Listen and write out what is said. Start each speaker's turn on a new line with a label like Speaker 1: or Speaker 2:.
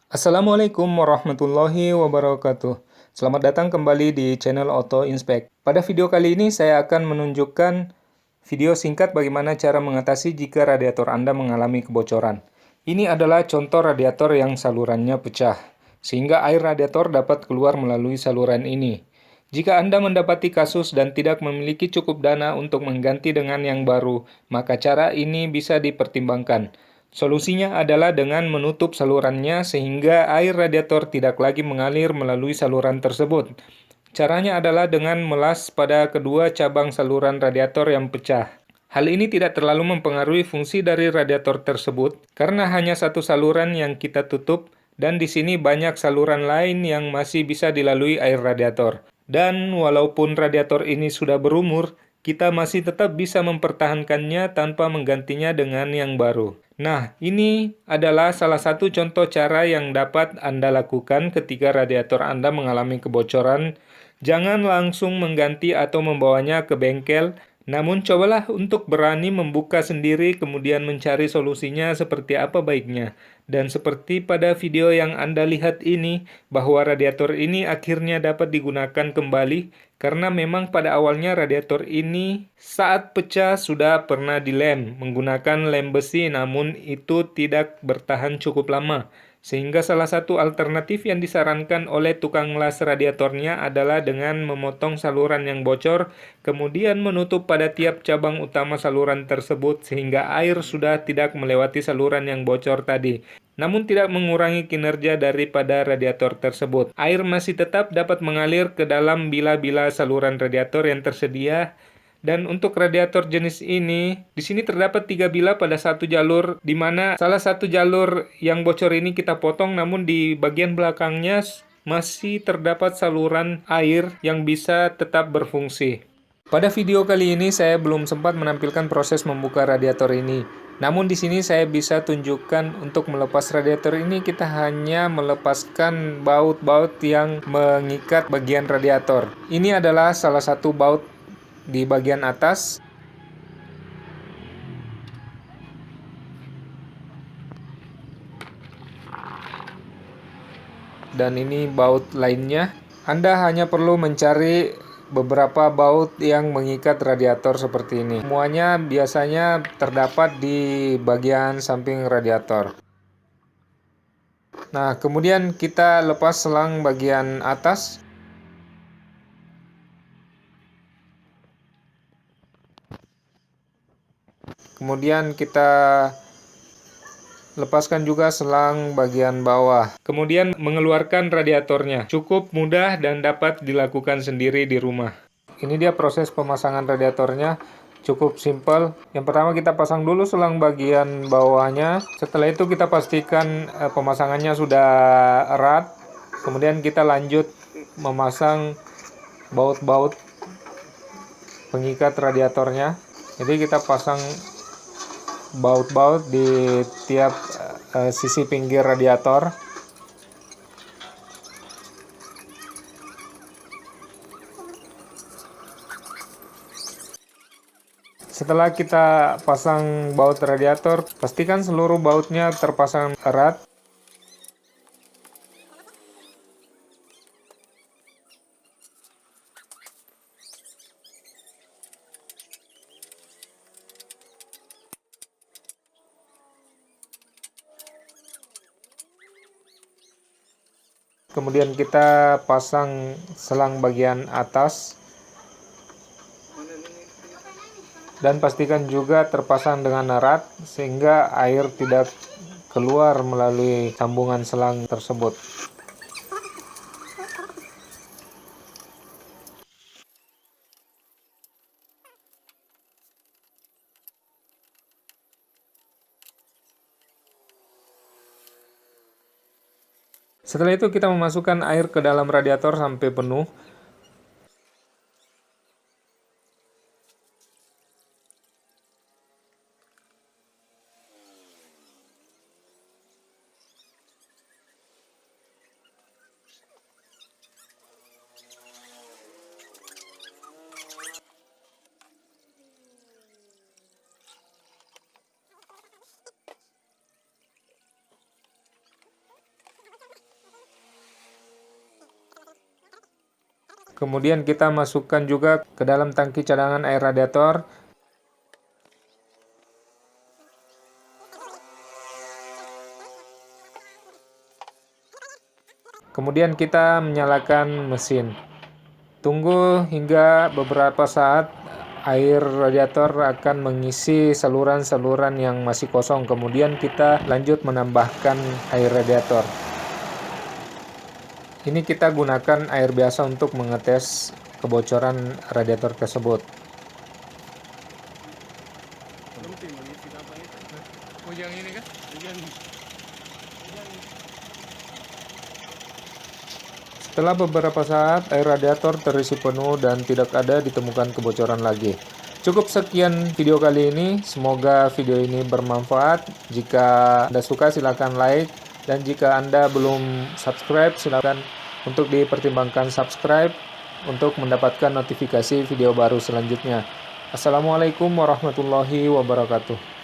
Speaker 1: Assalamualaikum warahmatullahi wabarakatuh. Selamat datang kembali di channel Auto Inspect. Pada video kali ini saya akan menunjukkan video singkat bagaimana cara mengatasi jika radiator Anda mengalami kebocoran. Ini adalah contoh radiator yang salurannya pecah, sehingga air radiator dapat keluar melalui saluran ini. Jika Anda mendapati kasus dan tidak memiliki cukup dana untuk mengganti dengan yang baru, maka cara ini bisa dipertimbangkan. Solusinya adalah dengan menutup salurannya sehingga air radiator tidak lagi mengalir melalui saluran tersebut. Caranya adalah dengan melas pada kedua cabang saluran radiator yang pecah. Hal ini tidak terlalu mempengaruhi fungsi dari radiator tersebut karena hanya satu saluran yang kita tutup dan di sini banyak saluran lain yang masih bisa dilalui air radiator. Dan walaupun radiator ini sudah berumur, kita masih tetap bisa mempertahankannya tanpa menggantinya dengan yang baru. Nah, ini adalah salah satu contoh cara yang dapat Anda lakukan ketika radiator Anda mengalami kebocoran. Jangan langsung mengganti atau membawanya ke bengkel, namun cobalah untuk berani membuka sendiri kemudian mencari solusinya seperti apa baiknya. Dan seperti pada video yang Anda lihat ini, bahwa radiator ini akhirnya dapat digunakan kembali karena memang pada awalnya radiator ini saat pecah sudah pernah dilem menggunakan lem besi, namun itu tidak bertahan cukup lama. Sehingga salah satu alternatif yang disarankan oleh tukang las radiatornya adalah dengan memotong saluran yang bocor, kemudian menutup pada tiap cabang utama saluran tersebut sehingga air sudah tidak melewati saluran yang bocor tadi. Namun tidak mengurangi kinerja daripada radiator tersebut. Air masih tetap dapat mengalir ke dalam bila-bila saluran radiator yang tersedia. Dan untuk radiator jenis ini, di sini terdapat 3 bila pada satu jalur, di mana salah satu jalur yang bocor ini kita potong, namun di bagian belakangnya masih terdapat saluran air yang bisa tetap berfungsi. Pada video kali ini saya belum sempat menampilkan proses membuka radiator ini. Namun di sini saya bisa tunjukkan untuk melepas radiator ini kita hanya melepaskan baut-baut yang mengikat bagian radiator. Ini adalah salah satu baut di bagian atas. Dan ini baut lainnya. Anda hanya perlu mencari beberapa baut yang mengikat radiator seperti ini. Semuanya biasanya terdapat di bagian samping radiator. Nah, kemudian kita lepas selang bagian atas. Kemudian kita lepaskan juga selang bagian bawah. Kemudian mengeluarkan radiatornya. Cukup mudah dan dapat dilakukan sendiri di rumah. Ini dia proses pemasangan radiatornya. Cukup simpel. Yang pertama kita pasang dulu selang bagian bawahnya. Setelah itu kita pastikan pemasangannya sudah erat. Kemudian kita lanjut memasang baut-baut pengikat radiatornya. Jadi kita pasang baut-baut di tiap sisi pinggir radiator. Setelah kita pasang baut radiator, pastikan seluruh bautnya terpasang erat. Kemudian kita pasang selang bagian atas. Dan pastikan juga terpasang dengan erat sehingga air tidak keluar melalui sambungan selang tersebut. Setelah itu kita memasukkan air ke dalam radiator sampai penuh. Kemudian kita masukkan juga ke dalam tangki cadangan air radiator. Kemudian kita menyalakan mesin. Tunggu hingga beberapa saat air radiator akan mengisi saluran-saluran yang masih kosong. Kemudian kita lanjut menambahkan air radiator. Ini kita gunakan air biasa untuk mengetes kebocoran radiator tersebut. Setelah beberapa saat, air radiator terisi penuh dan tidak ada ditemukan kebocoran lagi. Cukup sekian video kali ini, semoga video ini bermanfaat. Jika Anda suka silakan like, dan jika Anda belum subscribe silakan untuk dipertimbangkan subscribe untuk mendapatkan notifikasi video baru selanjutnya. Assalamualaikum warahmatullahi wabarakatuh.